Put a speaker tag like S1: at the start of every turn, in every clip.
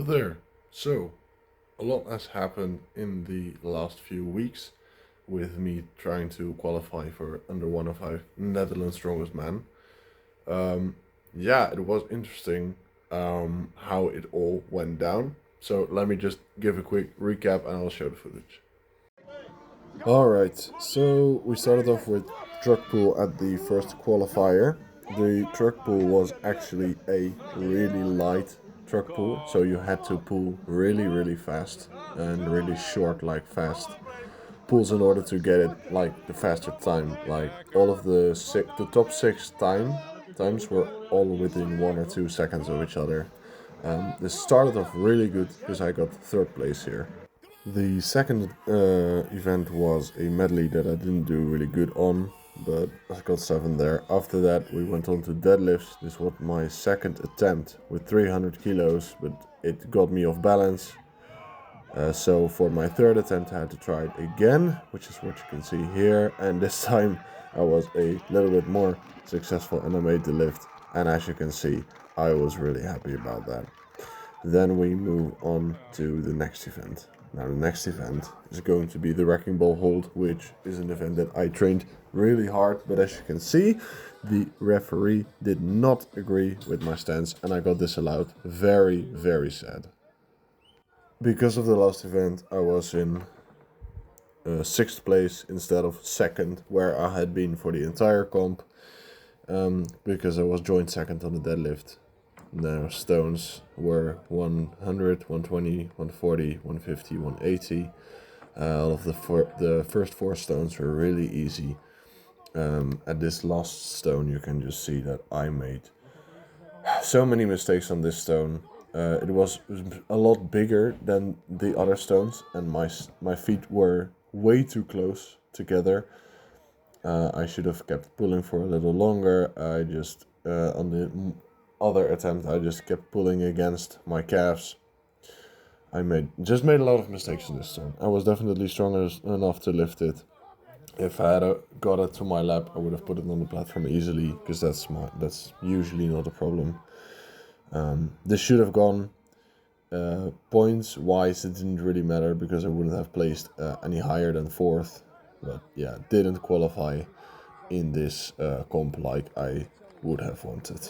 S1: Hello there. So, a lot has happened in the last few weeks with me trying to qualify for under 105 Netherlands Strongest Man. Um, yeah, it was interesting how it all went down. So, let me just give a quick recap and I'll show the footage. Alright, so we started off with truck pull at the first qualifier. The truck pull was actually a really light truck pull, so you had to pull really fast and really short, like fast pulls in order to get it like the faster time. Like all of the top six times were all within 1 or 2 seconds of each other. This started off really good because I got third place here. The second event was a medley that I didn't do really good on, but I got 7 there. After that, we went on to deadlifts. This was my second attempt with 300 kilos, but it got me off balance. So for my third attempt, I had to try it again, which is what you can see here. And this time, I was a little bit more successful and I made the lift. And as you can see, I was really happy about that. Then we move on to the next event. Now the next event is going to be the Wrecking Ball Hold, which is an event that I trained really hard, but as you can see, the referee did not agree with my stance and I got disallowed. Very sad. Because of the last event, I was in 6th place instead of 2nd, where I had been for the entire comp, because I was joint 2nd on the deadlift. Now stones were 100, 120, 140, 150, 180. All of the first 4 stones were really easy. At this last stone you can just see that I made so many mistakes on this stone. It was a lot bigger than the other stones and my feet were way too close together. I should have kept pulling for a little longer. I just on the other attempt I just kept pulling against my calves. I made a lot of mistakes in this stone. I was definitely strong enough to lift it. If I had got it to my lap, I would have put it on the platform easily, because that's usually not a problem. This should have gone. Points wise, it didn't really matter because I wouldn't have placed any higher than 4th. But yeah, didn't qualify in this comp like I would have wanted.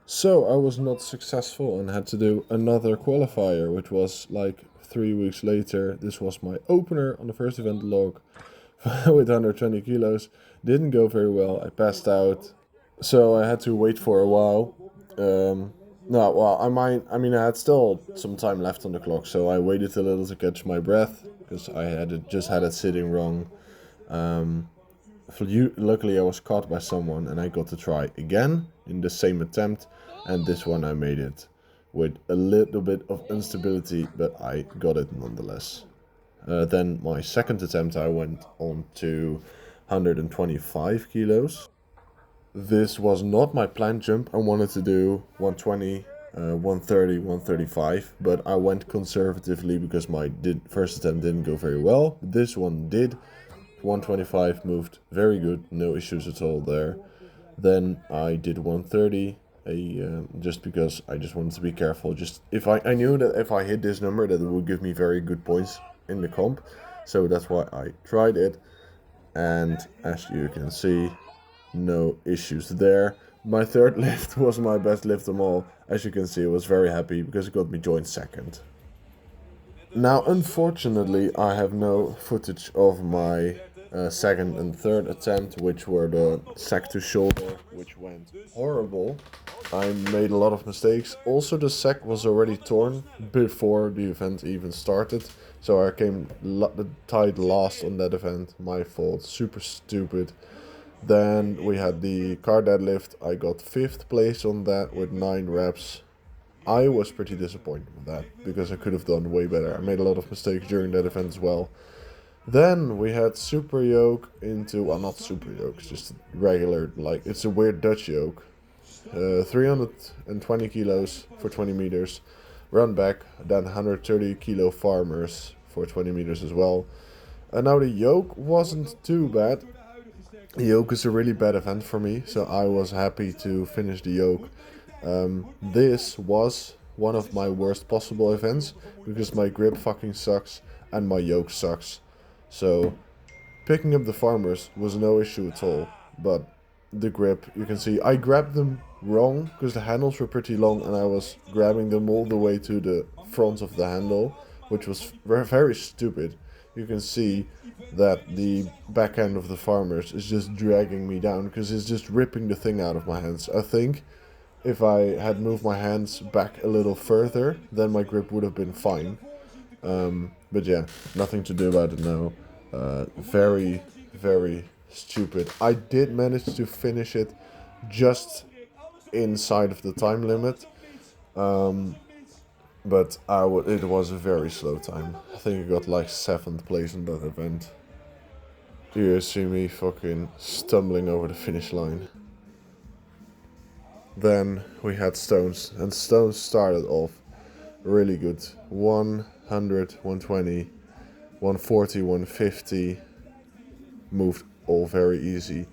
S1: So I was not successful and had to do another qualifier, which was like 3 weeks later. This was my opener on the first event log with 120 kilos. Didn't go very well. I passed out. So I had to wait for a while. No, well, I had still some time left on the clock, so I waited a little to catch my breath because I just had it sitting wrong. Luckily, I was caught by someone and I got to try again in the same attempt, and this one I made it with a little bit of instability, but I got it nonetheless. Then my second attempt, I went on to 125 kilos. This was not my planned jump. I wanted to do 120, 130, 135, but I went conservatively because my first attempt didn't go very well. This one did. 125 moved very good, no issues at all there. Then I did 130, just because I just wanted to be careful. Just if I knew that if I hit this number, that it would give me very good points in the comp, so that's why I tried it. And as you can see, no issues there. My third lift was my best lift of all. As you can see, I was very happy because it got me joint 2nd. Now, unfortunately, I have no footage of my second and third attempt, which were the sack to shoulder, which went horrible. I made a lot of mistakes. Also, the sack was already torn before the event even started, so I came tied last on that event. My fault, super stupid. Then we had the car deadlift. I got 5th place on that with 9 reps. I was pretty disappointed with that because I could have done way better. I made a lot of mistakes during that event as well. Then we had super yoke into, well, not super yoke, it's just regular, like, it's a weird Dutch yoke. 320 kilos for 20 meters. Run back, then 130 kilo farmers for 20 meters as well. And now the yoke wasn't too bad. The yoke is a really bad event for me, so I was happy to finish the yoke. This was one of my worst possible events because my grip fucking sucks and my yoke sucks. So picking up the farmers was no issue at all, but the grip, you can see I grabbed them wrong because the handles were pretty long and I was grabbing them all the way to the front of the handle, which was very, very stupid. You can see that the back end of the farmers is just dragging me down because it's just ripping the thing out of my hands. I think if I had moved my hands back a little further, then my grip would have been fine. But yeah, nothing to do about it now. Very, very stupid. I did manage to finish it just inside of the time limit, but it was a very slow time. I think I got like 7th place in that event. Do you see me fucking stumbling over the finish line? Then we had stones, and stones started off really good. 100, 120, 140, 150, moved all very easy.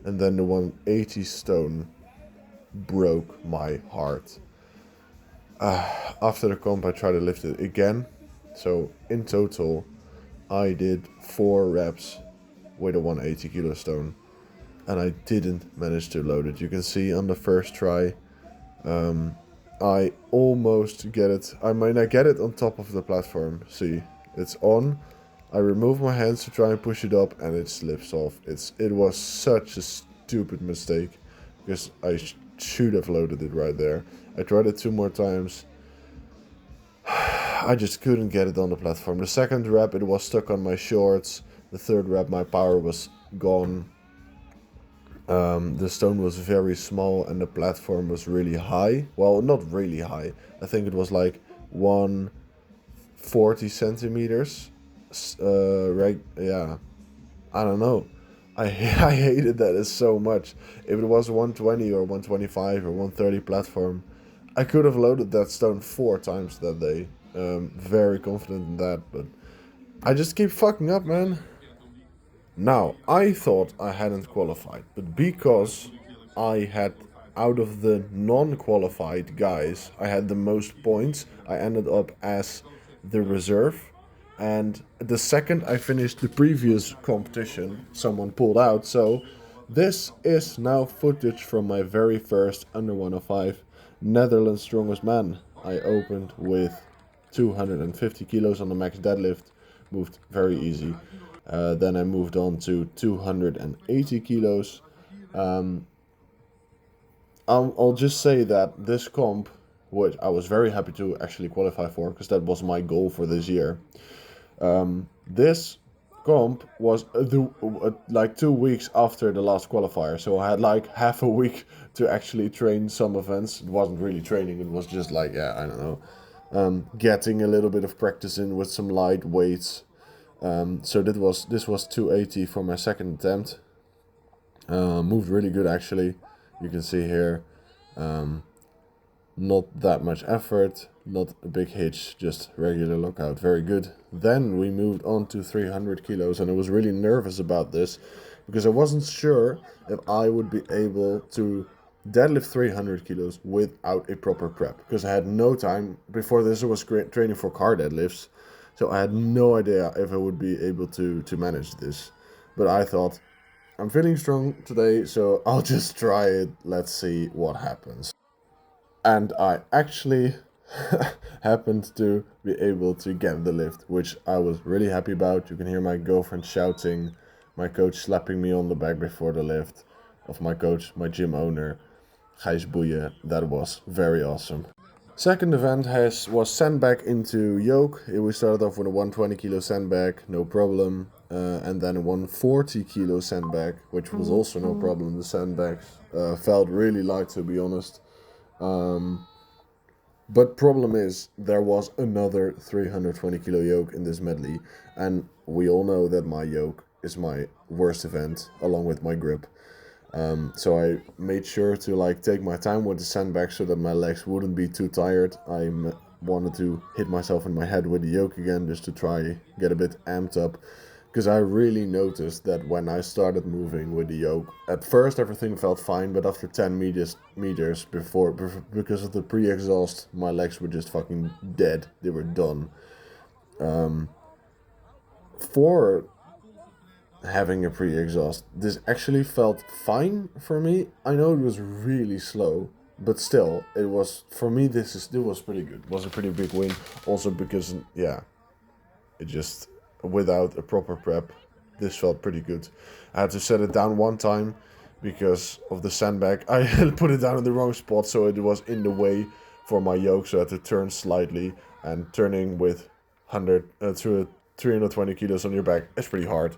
S1: And then the 180 stone broke my heart. After the comp I tried to lift it again. So in total I did 4 reps with a 180 kilo stone. And I didn't manage to load it. You can see on the first try, I almost get it. I get it on top of the platform. See, it's on. I remove my hands to try and push it up, and it slips off. It was such a stupid mistake because I should have loaded it right there. I tried it 2 more times. I just couldn't get it on the platform. The second rep, it was stuck on my shorts. The third rep, my power was gone. The stone was very small and the platform was really high. Well, not really high. I think it was like 140 centimeters. Right? Yeah. I don't know. I hated that so much. If it was 120 or 125 or 130 platform, I could have loaded that stone 4 times that day. Very confident in that, but I just keep fucking up, man. Now, I thought I hadn't qualified, but because I had, out of the non-qualified guys, I had the most points, I ended up as the reserve. And the second I finished the previous competition, someone pulled out. So this is now footage from my very first under 105 Netherlands Strongest Man. I opened with 250 kilos on the max deadlift, moved very easy. Then I moved on to 280 kilos. I'll just say that this comp, which I was very happy to actually qualify for, because that was my goal for this year. This comp was like 2 weeks after the last qualifier, so I had like half a week to actually train some events. It wasn't really training, it was just like, yeah, I don't know, getting a little bit of practice in with some light weights. So this was 280 for my second attempt. Moved really good actually. You can see here, not that much effort, not a big hitch, just regular lockout, very good. Then we moved on to 300 kilos, and I was really nervous about this because I wasn't sure if I would be able to deadlift 300 kilos without a proper prep, because I had no time. Before this I was training for car deadlifts, so I had no idea if I would be able to manage this. But I thought, I'm feeling strong today, so I'll just try it. Let's see what happens. And I actually happened to be able to get the lift, which I was really happy about. You can hear my girlfriend shouting, my coach slapping me on the back before the lift, of my coach, my gym owner, Gijs Boeien. That was very awesome. Second event was sandbag into yoke. We started off with a 120 kilo sandbag, no problem. And then a 140 kilo sandbag, which was also no problem. The sandbags felt really light, to be honest. But problem is, there was another 320 kilo yoke in this medley. And we all know that my yoke is my worst event, along with my grip. So I made sure to take my time with the sandbag so that my legs wouldn't be too tired. I wanted to hit myself in my head with the yoke again just to try get a bit amped up. Because I really noticed that when I started moving with the yoke, at first everything felt fine, but after 10 meters because of the pre-exhaust, my legs were just fucking dead. They were done. For having a pre-exhaust, this actually felt fine for me. I know it was really slow, but still, it was, for me, it was pretty good. It was a pretty big win. Also because, yeah, it just, without a proper prep, this felt pretty good. I had to set it down one time because of the sandbag. I had put it down in the wrong spot, so it was in the way for my yoke, so I had to turn slightly, and turning with 320 kilos on your back is pretty hard.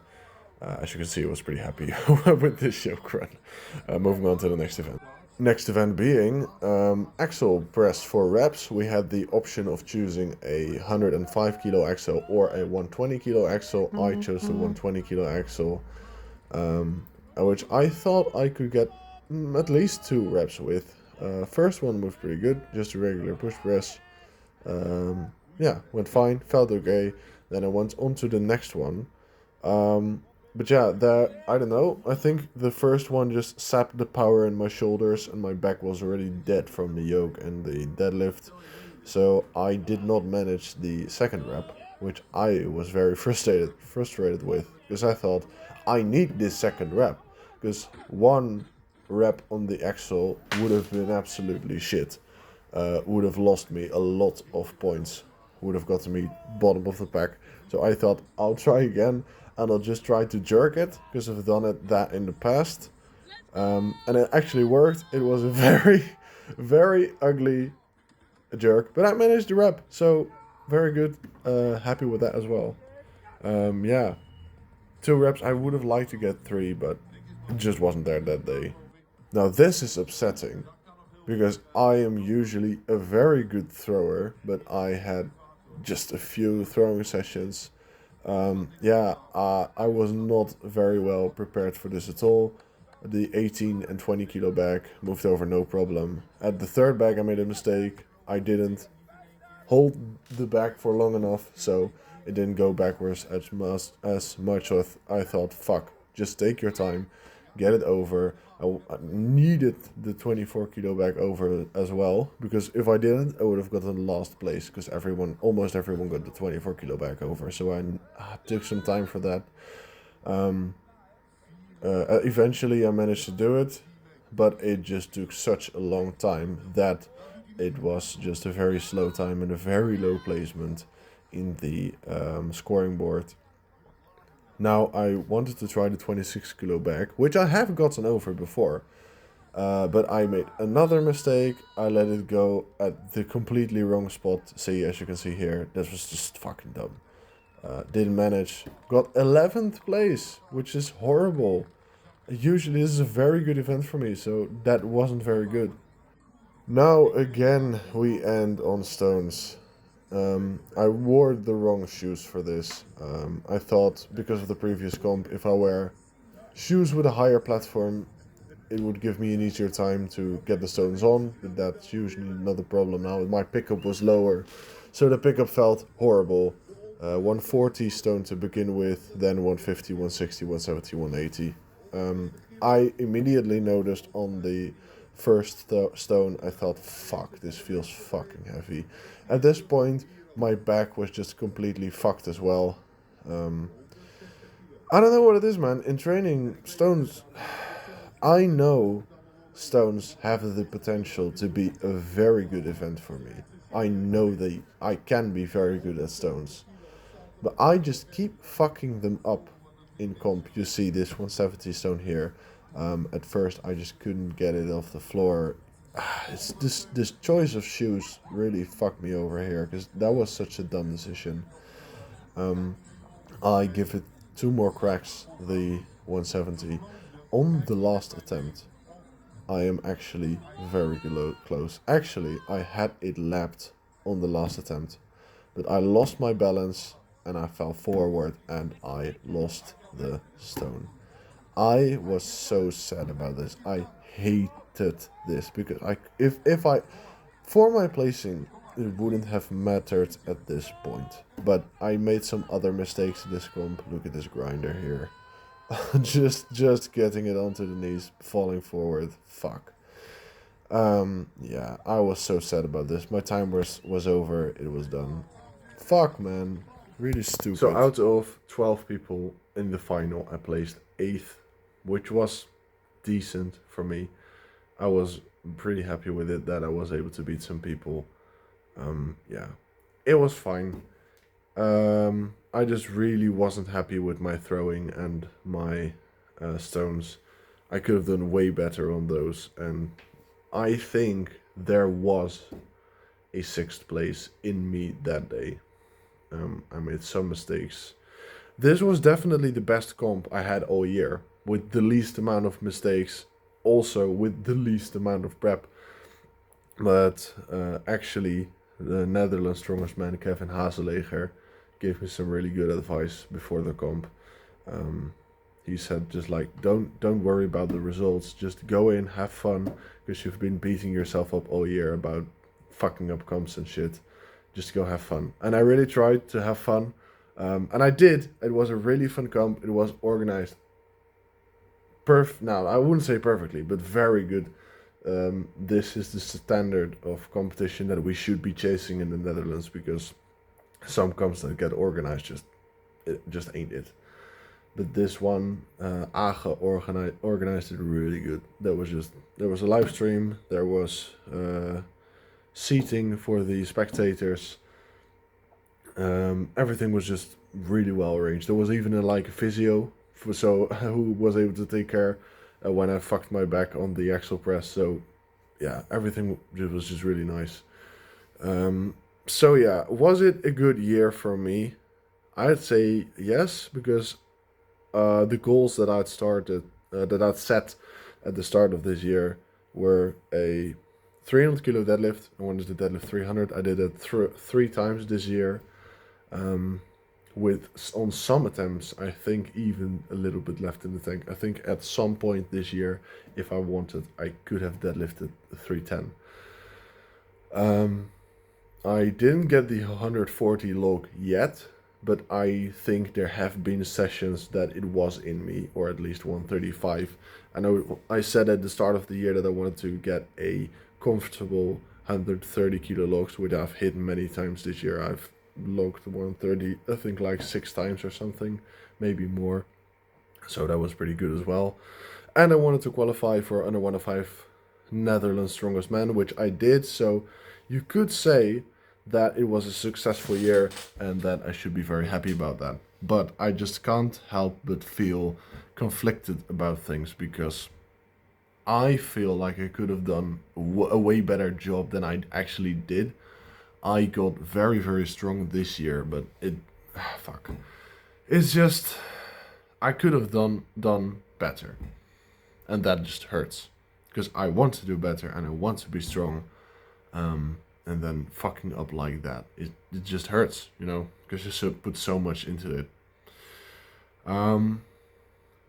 S1: As you can see, I was pretty happy with this yoke run. Moving on to the next event. Next event being axle press for reps. We had the option of choosing a 105 kilo axle or a 120 kilo axle. I chose the 120 kilo axle, which I thought I could get at least 2 reps with. First one was pretty good, just a regular push press. Yeah, went fine, felt okay. Then I went on to the next one. But yeah, I don't know. I think the first one just sapped the power in my shoulders, and my back was already dead from the yoke and the deadlift. So I did not manage the second rep, which I was very frustrated with, because I thought I need this second rep, because one rep on the axle would have been absolutely shit. Would have lost me a lot of points, would have gotten me bottom of the pack. So I thought I'll try again, and I'll just try to jerk it, because I've done that in the past. And it actually worked. It was a very, very ugly jerk, but I managed the rep, so very good. Happy with that as well. Yeah, 2 reps. I would have liked to get 3, but it just wasn't there that day. Now this is upsetting, because I am usually a very good thrower, but I had just a few throwing sessions. Yeah, I was not very well prepared for this at all. The 18 and 20 kilo bag moved over no problem. At the third bag I made a mistake. I didn't hold the bag for long enough, so it didn't go backwards as much as I thought. Fuck, just take your time, get it over. I needed the 24 kilo bag over as well, because if I didn't, I would have gotten last place, because almost everyone got the 24 kilo bag over. So I took some time for that. Eventually I managed to do it, but it just took such a long time that it was just a very slow time and a very low placement in the scoring board. Now I wanted to try the 26 kilo bag, which I have gotten over before, but I made another mistake. I let it go at the completely wrong spot. See, as you can see here, this was just fucking dumb. Didn't manage. Got 11th place, which is horrible. Usually this is a very good event for me, so that wasn't very good. Now again we end on stones. I wore the wrong shoes for this. I thought, because of the previous comp, if I wear shoes with a higher platform, it would give me an easier time to get the stones on, but that's usually not a problem now. My pickup was lower, so the pickup felt horrible. 140 stone to begin with, then 150, 160, 170, 180. I immediately noticed on the first stone, I thought, fuck, this feels fucking heavy. At this point, my back was just completely fucked as well. I don't know what it is, man. In training, stones, I know stones have the potential to be a very good event for me. I know I can be very good at stones. But I just keep fucking them up in comp. You see this 170 stone here. At first I just couldn't get it off the floor. It's this choice of shoes really fucked me over here, because that was such a dumb decision. I give it 2 more cracks, the 170. On the last attempt, I am actually very close. Actually, I had it lapped on the last attempt, but I lost my balance and I fell forward and I lost the stone. I was so sad about this. I hated this, because for my placing, it wouldn't have mattered at this point. But I made some other mistakes in this comp. Look at this grinder here. just getting it onto the knees, falling forward. Fuck. Yeah, I was so sad about this. My time was over. It was done. Fuck, man. Really stupid. So out of 12 people in the final, I placed 8th, which was decent for me. I was pretty happy with it that I was able to beat some people. Yeah, it was fine. I just really wasn't happy with my throwing and my stones. I could have done way better on those, and I think there was a 6th place in me that day. I made some mistakes. This was definitely the best comp I had all year, with the least amount of mistakes, also with the least amount of prep. But actually, the Netherlands strongest man, Kevin Hazeleger, gave me some really good advice before the comp. He said, just like, don't worry about the results, just go in, have fun, because you've been beating yourself up all year about fucking up comps and shit. Just go have fun. And I really tried to have fun, and I did. It was a really fun comp. It was organized now I wouldn't say perfectly, but very good. This is the standard of competition that we should be chasing in the Netherlands, because some comps that get organized just ain't it. But this one, Age organized it really good. There was a live stream. There was seating for the spectators. Everything was just really well arranged. There was even a physio, who was able to take care when I fucked my back on the axle press. So yeah, everything was just really nice. So yeah, was it a good year for me? I'd say yes, because the goals that I'd set at the start of this year were a 300 kilo deadlift. I wanted to deadlift 300. I did it three times this year. On some attempts, I think even a little bit left in the tank. I think at some point this year, if I wanted, I could have deadlifted 310. I didn't get the 140 log yet, but I think there have been sessions that it was in me, or at least 135. And I said at the start of the year that I wanted to get a comfortable 130 kilo logs, which I've hit many times this year. I've logged 130, I think 6 times or something, maybe more. So that was pretty good as well. And I wanted to qualify for under 105 Netherlands strongest man, which I did. So you could say that it was a successful year and that I should be very happy about that. But I just can't help but feel conflicted about things, because I feel like I could have done a way better job than I actually did. I got very, very strong this year, but it's just, I could have done better, and that just hurts, because I want to do better and I want to be strong, and then fucking up like that, it just hurts, because you put so much into it.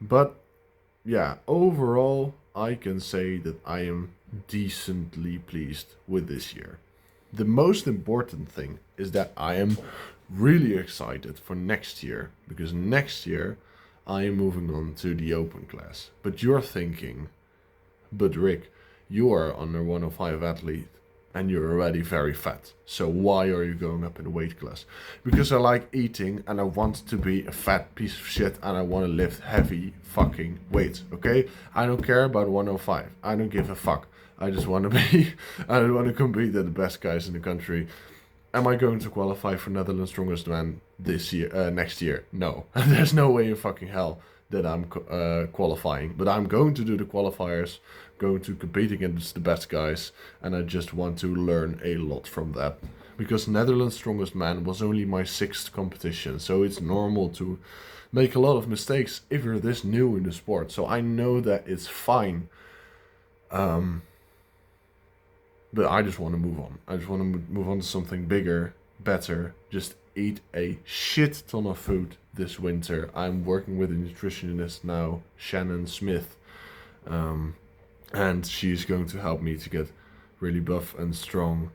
S1: But yeah, overall, I can say that I am decently pleased with this year. The most important thing is that I am really excited for next year, because next year I am moving on to the open class. But you're thinking, but Rick, you are under 105 athlete and you're already very fat. So why are you going up in the weight class? Because I like eating and I want to be a fat piece of shit and I want to lift heavy fucking weights, okay? I don't care about 105. I don't give a fuck. I just want to compete with the best guys in the country. Am I going to qualify for Netherlands strongest man next year? No. There's no way in fucking hell that I'm qualifying. But I'm going to do the qualifiers, going to compete against the best guys, and I just want to learn a lot from that. Because Netherlands strongest man was only my 6th competition, so it's normal to make a lot of mistakes if you're this new in the sport. So I know that it's fine. But I just want to move on. I just want to move on to something bigger, better. Just eat a shit ton of food this winter. I'm working with a nutritionist now, Shannon Smith. And she's going to help me to get really buff and strong.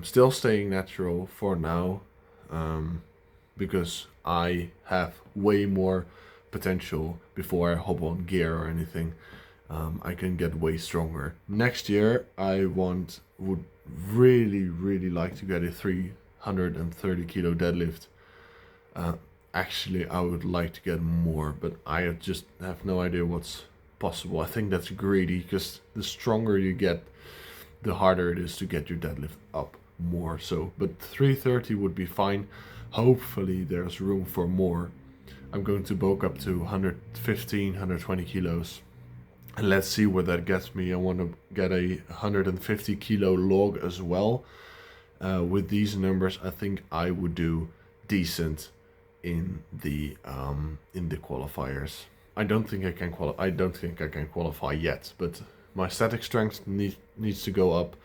S1: Still staying natural for now, because I have way more potential before I hop on gear or anything. I can get way stronger. Next year, I would really like to get a 330 kilo deadlift. Actually, I would like to get more, but I just have no idea what's possible. I think that's greedy, because the stronger you get, the harder it is to get your deadlift up more. So, but 330 would be fine. Hopefully there's room for more. I'm going to bulk up to 115, 120 kilos. And let's see where that gets me. I want to get a 150 kilo log as well. With these numbers, I think I would do decent in the qualifiers. I don't think I can qualify yet, but my static strength needs to go up,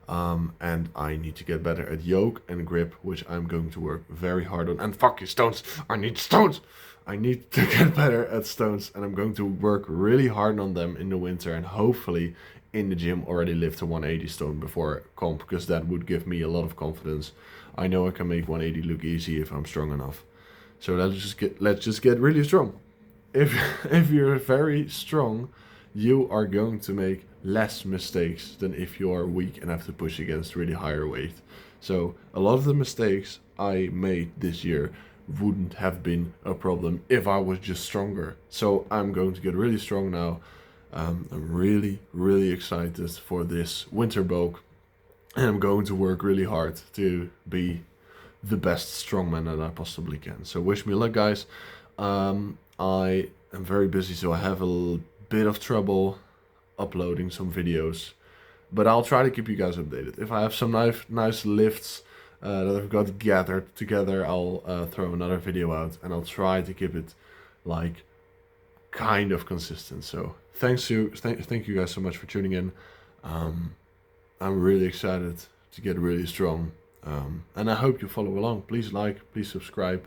S1: and I need to get better at yoke and grip, which I'm going to work very hard on. And fuck you, stones! I need stones! I need to get better at stones, and I'm going to work really hard on them in the winter, and hopefully in the gym already lift a 180 stone before comp, because that would give me a lot of confidence. I know I can make 180 look easy if I'm strong enough. So let's just get really strong. If you're very strong, you are going to make less mistakes than if you are weak and have to push against really higher weight. So a lot of the mistakes I made this year wouldn't have been a problem if I was just stronger. So I'm going to get really strong now. I'm really excited for this winter bulk, and I'm going to work really hard to be the best strongman that I possibly can. So wish me luck, guys. I am very busy, so I have a bit of trouble uploading some videos, but I'll try to keep you guys updated. If I have some nice lifts that I've got gathered together, I'll throw another video out, and I'll try to keep it like kind of consistent. So thank you guys so much for tuning in. I'm really excited to get really strong, and I hope you follow along. Please like, please subscribe.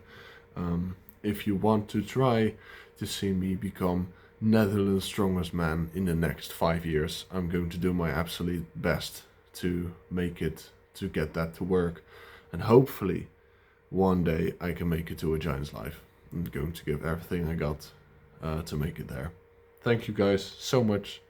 S1: If you want to try to see me become Netherlands' strongest man in the next 5 years, I'm going to do my absolute best to get that to work, and hopefully one day I can make it to a Giants life. I'm going to give everything I got to make it there. Thank you guys so much.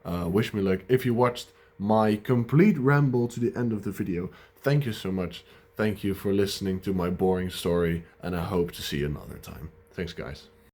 S1: Wish me luck. If you watched my complete ramble to the end of the video, thank you so much. Thank you for listening to my boring story, and I hope to see you another time. Thanks, guys.